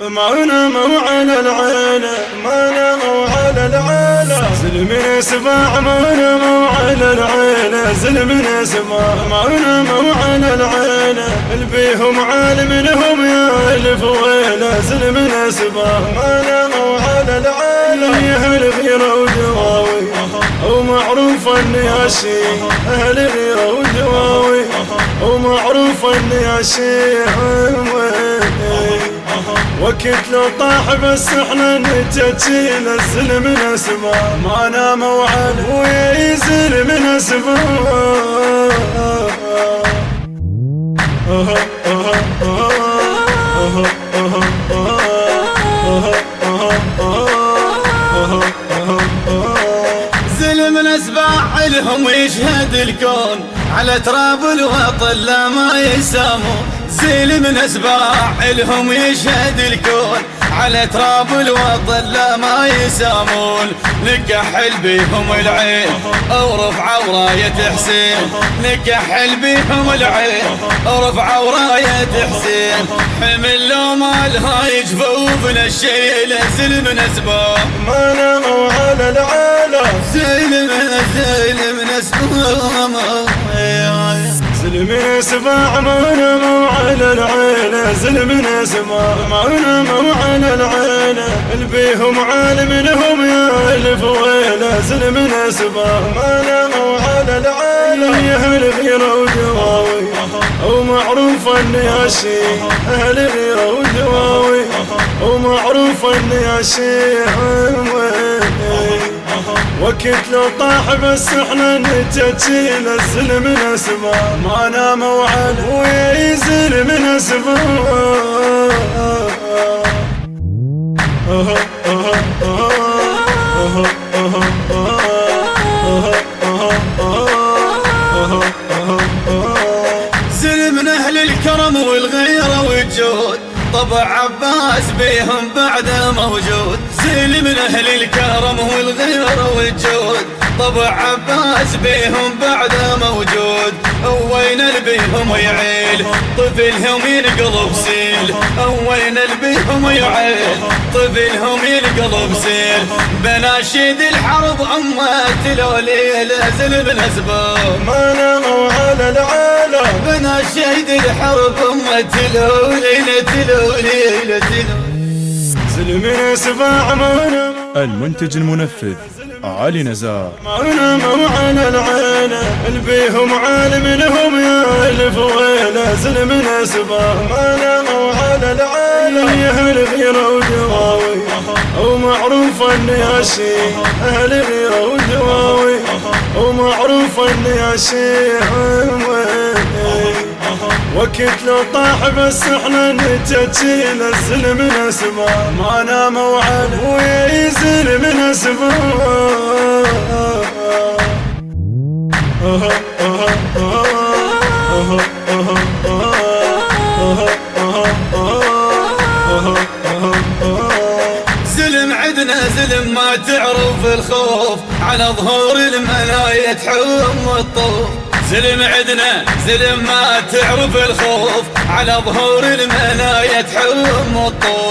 ما ناموا على العيلة، ما ناموا على العيلة، زلمنا سباع ما ناموا على العيلة، زلمنا سباع ما ناموا على العيلة، البيهم عالم لهم يا الف ويلة، زلمنا سباع ما ناموا على العيلة، اهل غيرة ودواوي ومعروف اني اشيع، اهل غيرة ودواوي ومعروف اني اشيع، وقت لو طاح بس احنا نتجيل، الزلم نسمع ما ناموا عنه ويزل من اسمع. زلم نسبع لهم يشهد الكون، على تراب الوطن لا ما يسامون، زلم نسبع لهم يشهد الكون، على تراب الوطن لا ما يسامون، نكحل بيهم العين او رفعوا راية حسين، نكحل بيهم العين او رفعوا راية حسين، حمل لو ما لها يجفوفنا الشيله، زلم نسبع ما ناموا على العالم، زلم سباع ما ناموا على العيلة، زلمنا سباع ما ناموا على العيلة، البيهم عالم لهم يا الف ويلة، زلمنا سباع ما ناموا على العيلة، اهل غيرة ودواوي ومعروف اني اشيع، اهل غيرة ودواوي ومعروف اني اشيع، وقت لو طاح بس احنا نتجيل، الزلم نسمع ما ناموا عنه ويزل من اسمع. زلم اهل الكرم والغيره والجود، طبع عباس بيهم بعده موجود، زلم من اهل الكرم والغيره والجود، طبع عباس بيهم بعده موجود، وين البيهم يعيل طفلهم ينقلب سيل، وين البيهم يعيل طفلهم ينقلب سيل، بناشيد الحرب امه لوليل، زلم نسبه ما ناموا على العالم، بناشيد الحرب امه لوليل، زلمنا سباع ما ناموا. المنتج المنفذ علي نزار. ما ناموا على العيلة، البيهم عالم لهم يا الف ويلة، زلمنا سباع ما ناموا على العيلة، اهل غيرة ودواوي ومعروف اني اشيع، اهل غيرة ودواوي ومعروف اني اشيع، وقت لو طاح بس احنا نتجيل، الزلم نسمع ما ناموا عنه ويزل من اسمع. زلم عدنا زلم ما تعرف الخوف، على ظهور المنايا تحوم الطوف، زلم عدنا زلم ما تعرف الخوف، على ظهور المنايا تحوم الطوف.